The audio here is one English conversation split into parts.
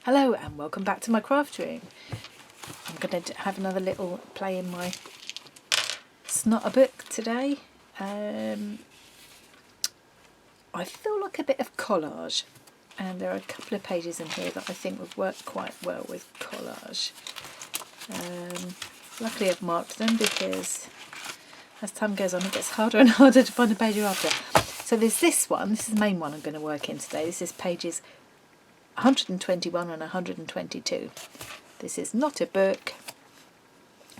Hello and welcome back to my craft room. I'm going to have another little play in my Snotter Book today. I feel like a bit of collage, and there are a couple of pages in here that I think would work quite well with collage. Luckily I've marked them because as time goes on it gets harder and harder to find a page you're after. So there's this one, this is the main one I'm going to work in today. This is pages 121 and 122. This is not a book,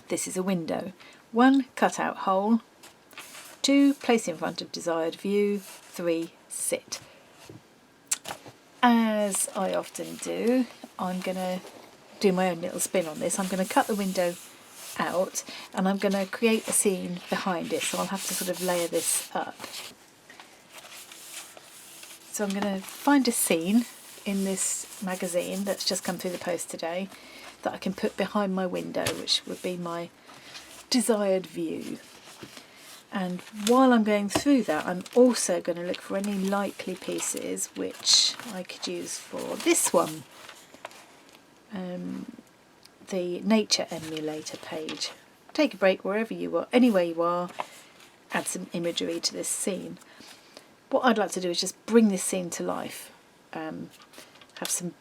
this is a window. 1. Cut out hole. 2. Place in front of desired view. 3. Sit. As I often do, I'm going to do my own little spin on this. I'm going to cut the window out and I'm going to create a scene behind it, so I'll have to sort of layer this up. So I'm going to find a scene in this magazine that's just come through the post today that I can put behind my window, which would be my desired view. And while I'm going through that, I'm also going to look for any likely pieces which I could use for this one, the nature emulator page. Take a break wherever you are, anywhere you are, add some imagery to this scene. What I'd like to do is just bring this scene to life. Have some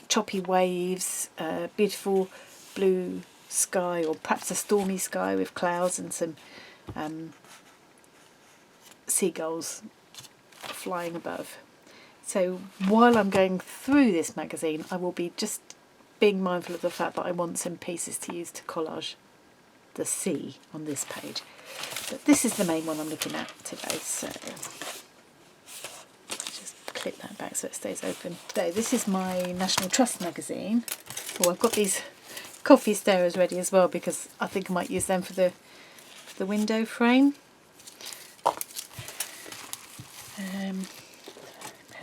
choppy waves, beautiful blue sky, or perhaps a stormy sky with clouds and some seagulls flying above. So while I'm going through this magazine, I will be just being mindful of the fact that I want some pieces to use to collage the sea on this page. But this is the main one I'm looking at today, so clip that back so it stays open. So this is my National Trust magazine. Oh, I've got these coffee stirrers ready as well because I think I might use them for the window frame.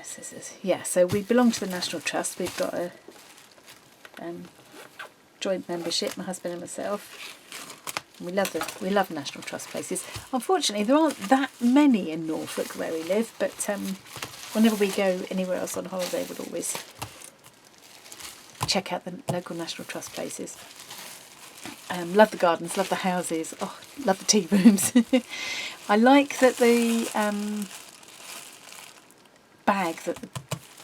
Scissors. Yeah, so we belong to the National Trust. We've got a joint membership, my husband and myself. We love National Trust places. Unfortunately, there aren't that many in Norfolk where we live, but whenever we go anywhere else on holiday, we'll always check out the local National Trust places. Love the gardens, love the houses, love the tea rooms. I like that the bag that the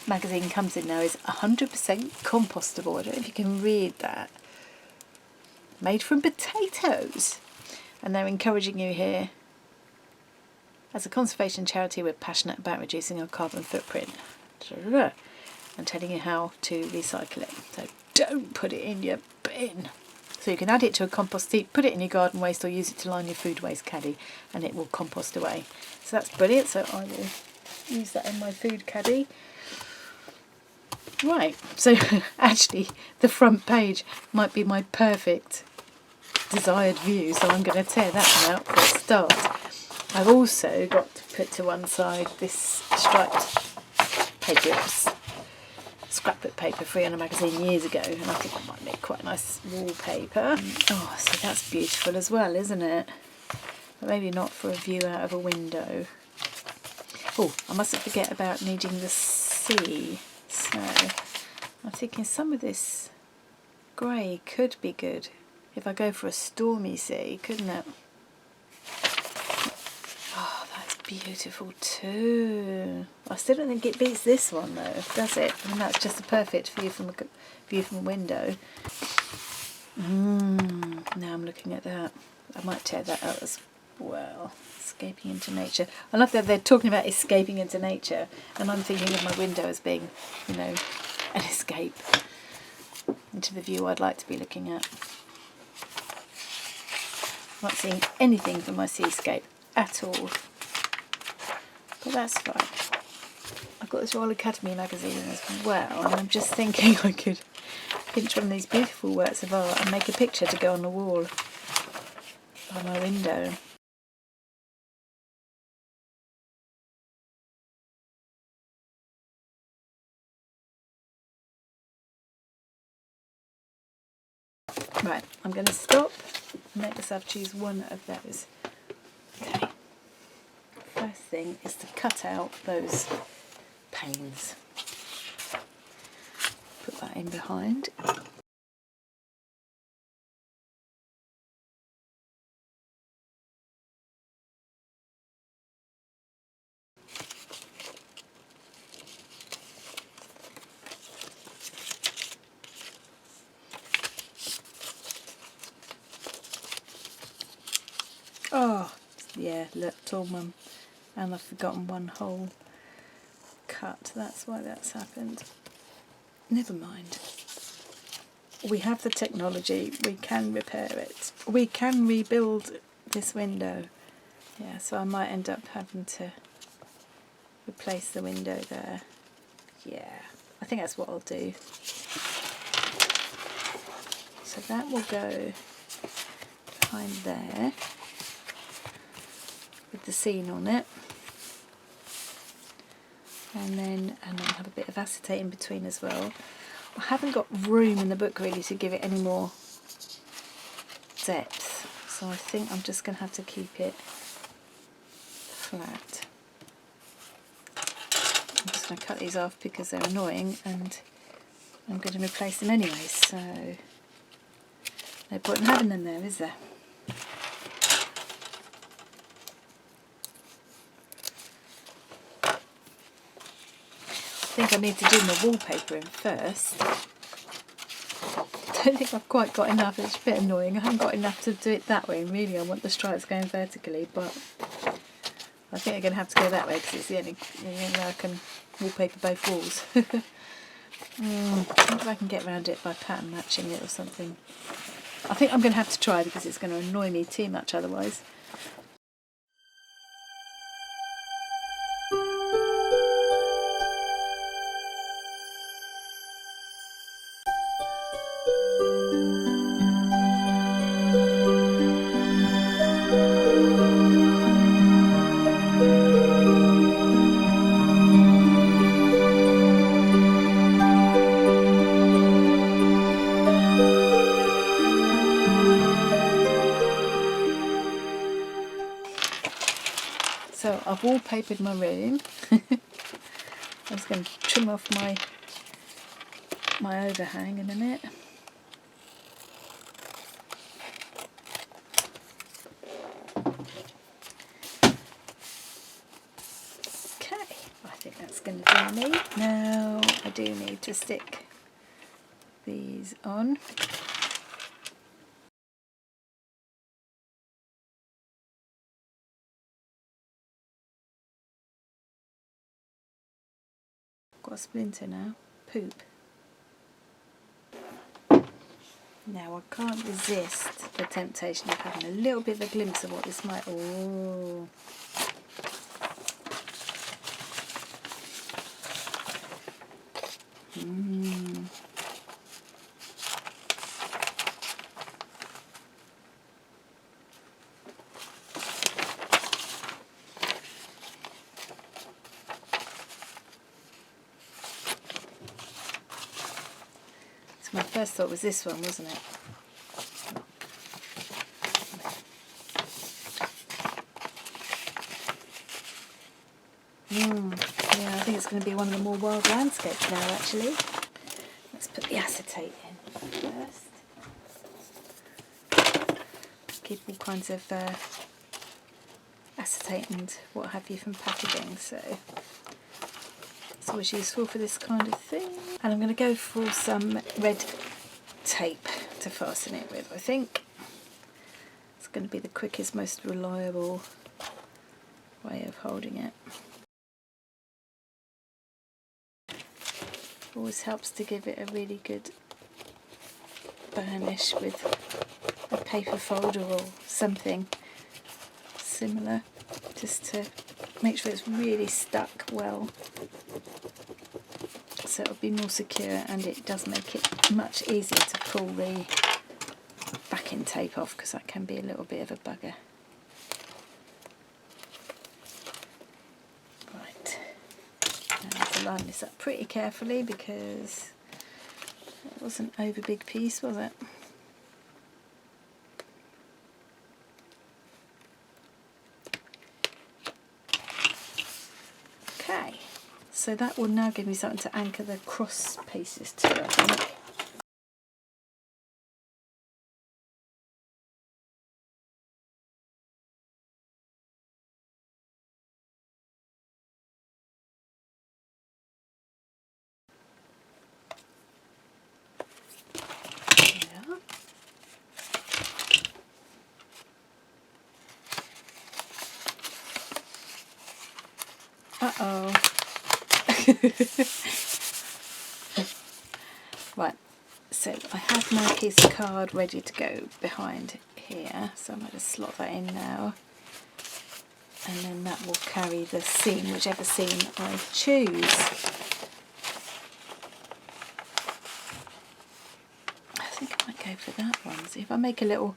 magazine comes in now is 100% compostable. I don't know if you can read that. Made from potatoes. And they're encouraging you here, as a conservation charity, we're passionate about reducing our carbon footprint, and telling you how to recycle it. So don't put it in your bin. So you can add it to a compost heap, put it in your garden waste, or use it to line your food waste caddy, and it will compost away. So that's brilliant. So I will use that in my food caddy. Right, so actually the front page might be my perfect desired view, so I'm going to tear that one out for a start. I've also got to put to one side this striped paper. It was scrapbook paper free on a magazine years ago, and I think that might make quite a nice wallpaper. Oh, so that's beautiful as well, isn't it? But maybe not for a view out of a window. Oh, I mustn't forget about needing the sea. So I'm thinking some of this grey could be good if I go for a stormy sea, couldn't it? Oh, that's beautiful too. I still don't think it beats this one though, does it? I mean, that's just the perfect view from a window. Now I'm looking at that. I might tear that out as well. Escaping into nature. I love that they're talking about escaping into nature, and I'm thinking of my window as being, an escape into the view I'd like to be looking at. I'm not seeing anything from my seascape at all, but that's fine. I've got this Royal Academy magazine as well, and I'm just thinking I could pinch one of these beautiful works of art and make a picture to go on the wall by my window. Right, I'm going to stop and make myself choose one of those. Okay, first thing is to cut out those panes. Put put that in behind. Oh, yeah, look, tall mum. And I've forgotten one whole cut. That's why that's happened. Never mind. We have the technology. We can repair it. We can rebuild this window. Yeah, so I might end up having to replace the window there. Yeah, I think that's what I'll do. So that will go behind there with the scene on it, and then I'll have a bit of acetate in between as well. I haven't got room in the book really to give it any more depth, so I think I'm just going to have to keep it flat. I'm just going to cut these off because they're annoying and I'm going to replace them anyway, so no point in having them there, is there? I think I need to do my wallpapering first. I don't think I've quite got enough. It's a bit annoying. I haven't got enough to do it that way. Really, I want the stripes going vertically, but I think I'm going to have to go that way because it's the only way I can wallpaper both walls. I wonder if I can get around it by pattern matching it or something. I think I'm going to have to try because it's going to annoy me too much otherwise. So I've wallpapered my room. I was going to trim off my overhang in a minute. Okay, I think that's going to do me. Now I do need to stick these on. Got a splinter now. Poop. Now I can't resist the temptation of having a little bit of a glimpse of what this might... Oh. My first thought was this one, wasn't it? Yeah, I think it's going to be one of the more wild landscapes now, actually. Let's put the acetate in first. Keep all kinds of acetate and what have you from packaging, so it's always useful for this kind of thing. And I'm going to go for some red tape to fasten it with, I think. It's going to be the quickest, most reliable way of holding it. Always helps to give it a really good burnish with a paper folder or something similar, just to make sure it's really stuck well, so it'll be more secure, and it does make it much easier to pull the backing tape off, because that can be a little bit of a bugger. Right, now I have to line this up pretty carefully because it wasn't an over big piece, was it? So that will now give me something to anchor the cross pieces to, I think. Uh-oh. Right, so I have my piece of card ready to go behind here, so I'm going to slot that in now, and then that will carry the seam, whichever seam I choose. I think I might go for that one. See if I make a little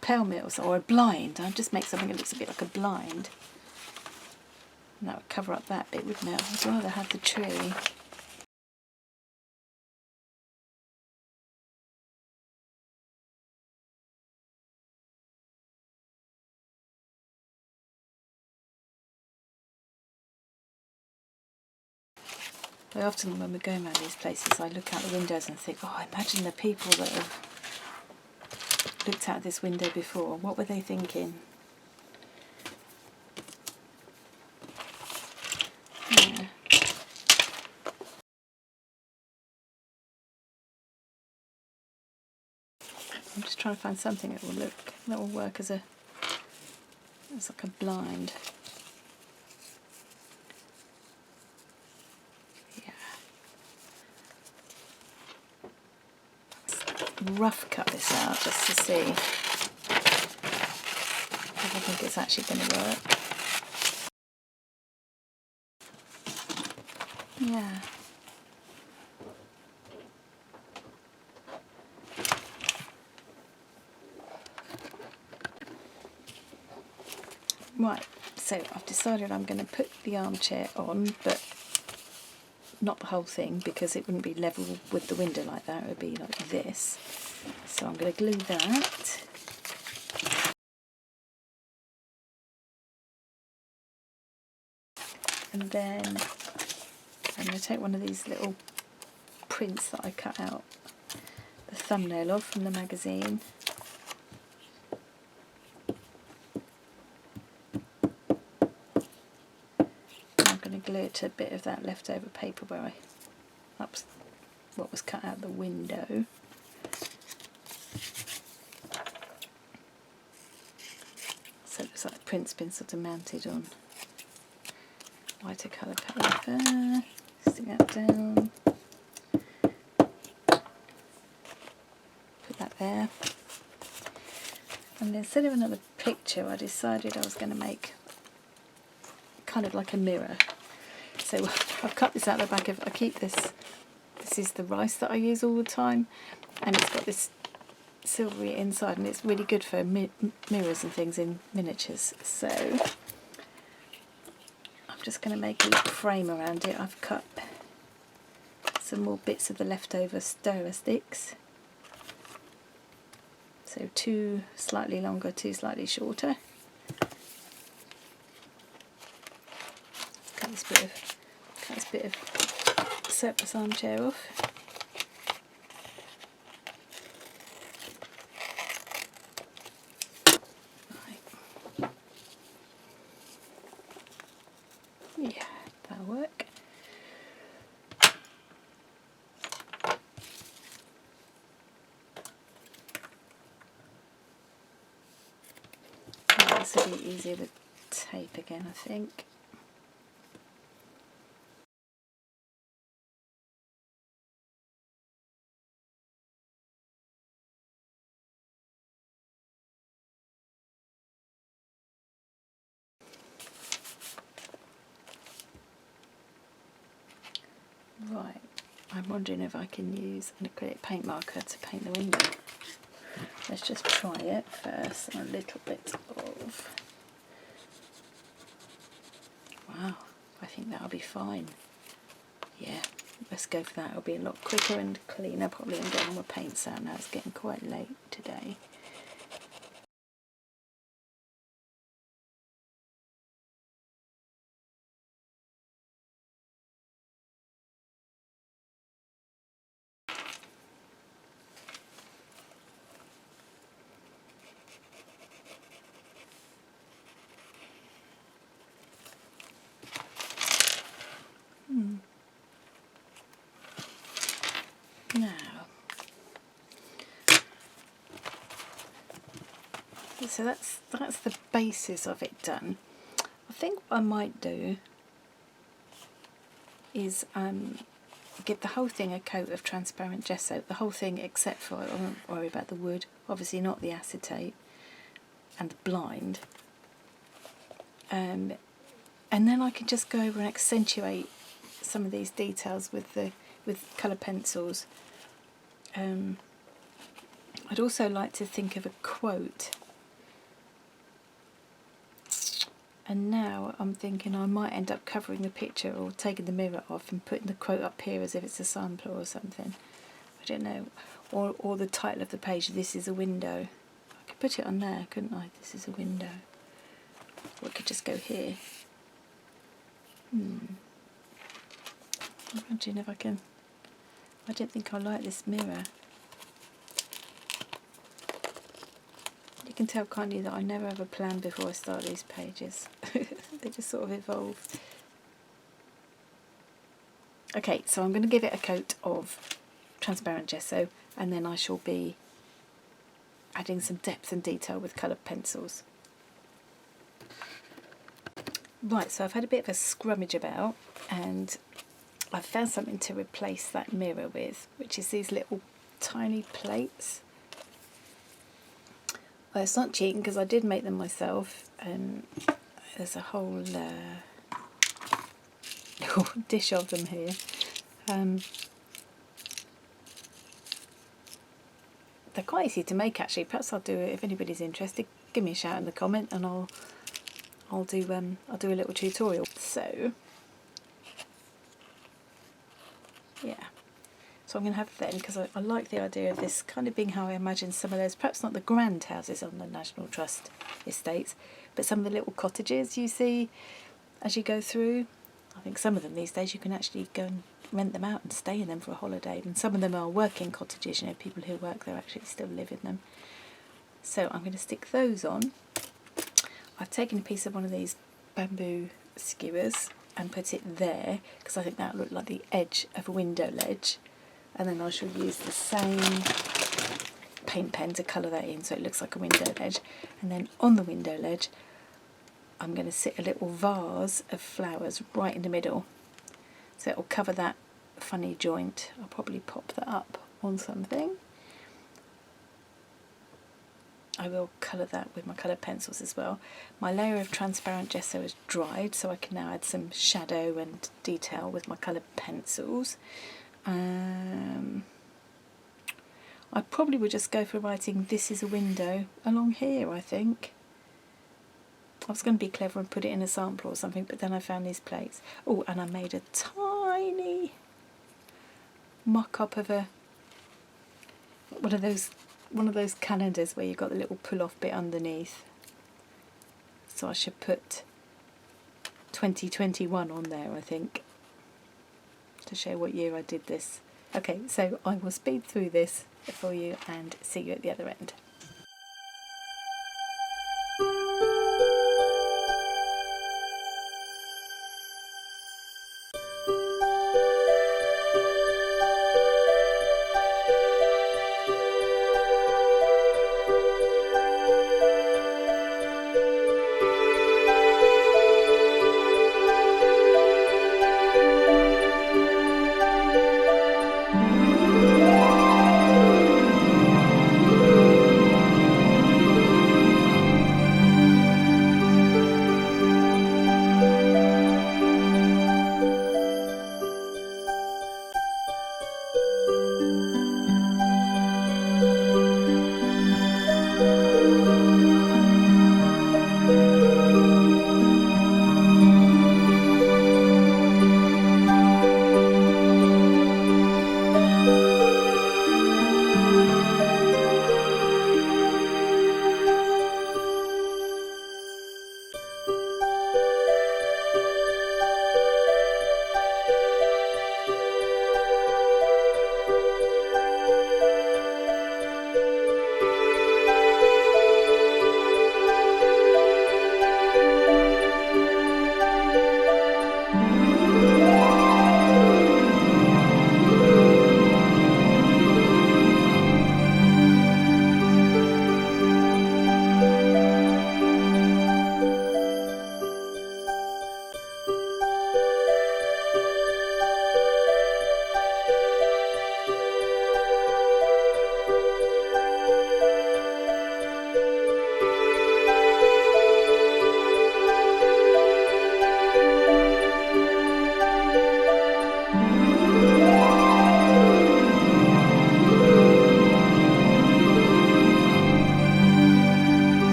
pelmet or a blind, I'll just make something that looks a bit like a blind. And that would cover up that bit, wouldn't it? I'd rather have the tree. I often, when we're going around these places, I look out the windows and think, oh, imagine the people that have looked out this window before. What were they thinking? Yeah. I'm just trying to find something that will work as like a blind. Yeah. Let's rough cut this out just to see if I think it's actually going to work. Yeah. Right, so I've decided I'm going to put the armchair on, but not the whole thing, because it wouldn't be level with the window like that, it would be like this. So I'm going to glue that. And then I'm going to take one of these little prints that I cut out the thumbnail of from the magazine. I'm going to glue it to a bit of that leftover paper where I upped what was cut out the window. So it looks like the print's been sort of mounted on lighter colour paper. Stick that down. Put that there. And instead of another picture, I decided I was going to make kind of like a mirror. So I've cut this out the back of, I keep this is the rice that I use all the time, and it's got this silvery inside, and it's really good for mirrors and things in miniatures. So I'm just going to make a little frame around it. I've cut some more bits of the leftover stirrer sticks. So 2 slightly longer, 2 slightly shorter. Cut this bit of surplus armchair off. Right. Yeah, that'll work. This will be easier with tape again, I think. Right, I'm wondering if I can use an acrylic paint marker to paint the window. Let's just try it first. A little bit of... Wow, I think that'll be fine. Yeah, let's go for that. It'll be a lot quicker and cleaner probably, and get all my paints out now. It's getting quite late today. Now, so that's the basis of it done. I think what I might do is give the whole thing a coat of transparent gesso, the whole thing except for, I won't worry about the wood, obviously not the acetate and the blind, and then I can just go over and accentuate some of these details with colour pencils. I'd also like to think of a quote, and now I'm thinking I might end up covering the picture or taking the mirror off and putting the quote up here as if it's a sampler or something. I don't know. Or the title of the page, "This is a window." I could put it on there, couldn't I? This is a window. Or it could just go here. Imagine if I can. I don't think I like this mirror. You can tell, can't you, that I never have a plan before I start these pages. They just sort of evolve. Okay, so I'm going to give it a coat of transparent gesso, and then I shall be adding some depth and detail with coloured pencils. Right, so I've had a bit of a scrummage about, and I've found something to replace that mirror with, which is these little tiny plates. Well, it's not cheating because I did make them myself, and there's a whole dish of them here. They're quite easy to make actually. Perhaps I'll do it if anybody's interested. Give me a shout in the comment, and I'll do a little tutorial. So yeah. So I'm going to have them because I like the idea of this kind of being how I imagine some of those, perhaps not the grand houses on the National Trust estates, but some of the little cottages you see as you go through. I think some of them these days you can actually go and rent them out and stay in them for a holiday, and some of them are working cottages, you know, people who work there actually still live in them. So I'm going to stick those on. I've taken a piece of one of these bamboo skewers and put it there because I think that looked like the edge of a window ledge. And then I shall use the same paint pen to colour that in so it looks like a window ledge. And then on the window ledge I'm going to sit a little vase of flowers right in the middle. So it will cover that funny joint. I'll probably pop that up on something. I will colour that with my coloured pencils as well. My layer of transparent gesso is dried, so I can now add some shadow and detail with my coloured pencils. I probably would just go for writing "This is a window" along here, I think. I was going to be clever and put it in a sample or something, but then I found these plates. Oh, and I made a tiny mock-up of one of those calendars where you've got the little pull-off bit underneath. So I should put 2021 on there, I think, to show what year I did this. Okay, so I will speed through this for you and see you at the other end.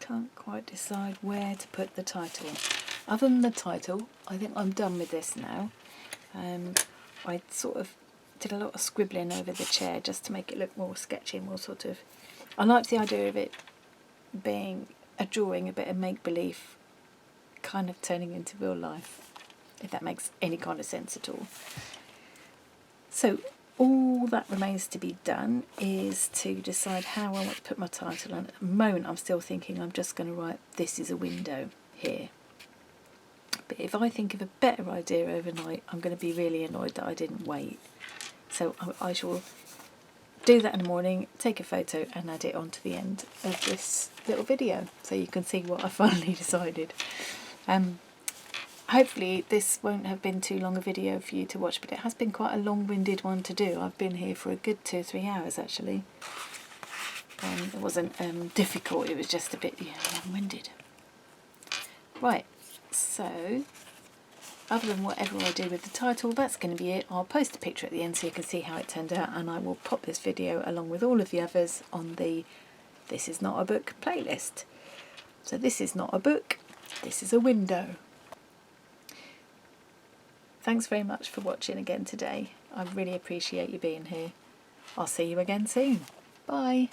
can't quite decide where to put the title. Other than the title, I think I'm done with this now. I sort of did a lot of scribbling over the chair just to make it look more sketchy, more sort of... I like the idea of it being a drawing, a bit of make-believe, kind of turning into real life, if that makes any kind of sense at all. So all that remains to be done is to decide how I want to put my title on. At the moment I'm still thinking I'm just going to write "This is a window" here. But if I think of a better idea overnight, I'm going to be really annoyed that I didn't wait. So I shall do that in the morning, take a photo and add it onto the end of this little video so you can see what I finally decided. Hopefully this won't have been too long a video for you to watch, but it has been quite a long-winded one to do. I've been here for a good 2 or 3 hours actually. It wasn't difficult, it was just a bit long-winded. Right, so other than whatever I do with the title, that's going to be it. I'll post a picture at the end so you can see how it turned out, and I will pop this video along with all of the others on the This Is Not a Book playlist. So this is not a book, this is a window. Thanks very much for watching again today. I really appreciate you being here. I'll see you again soon. Bye.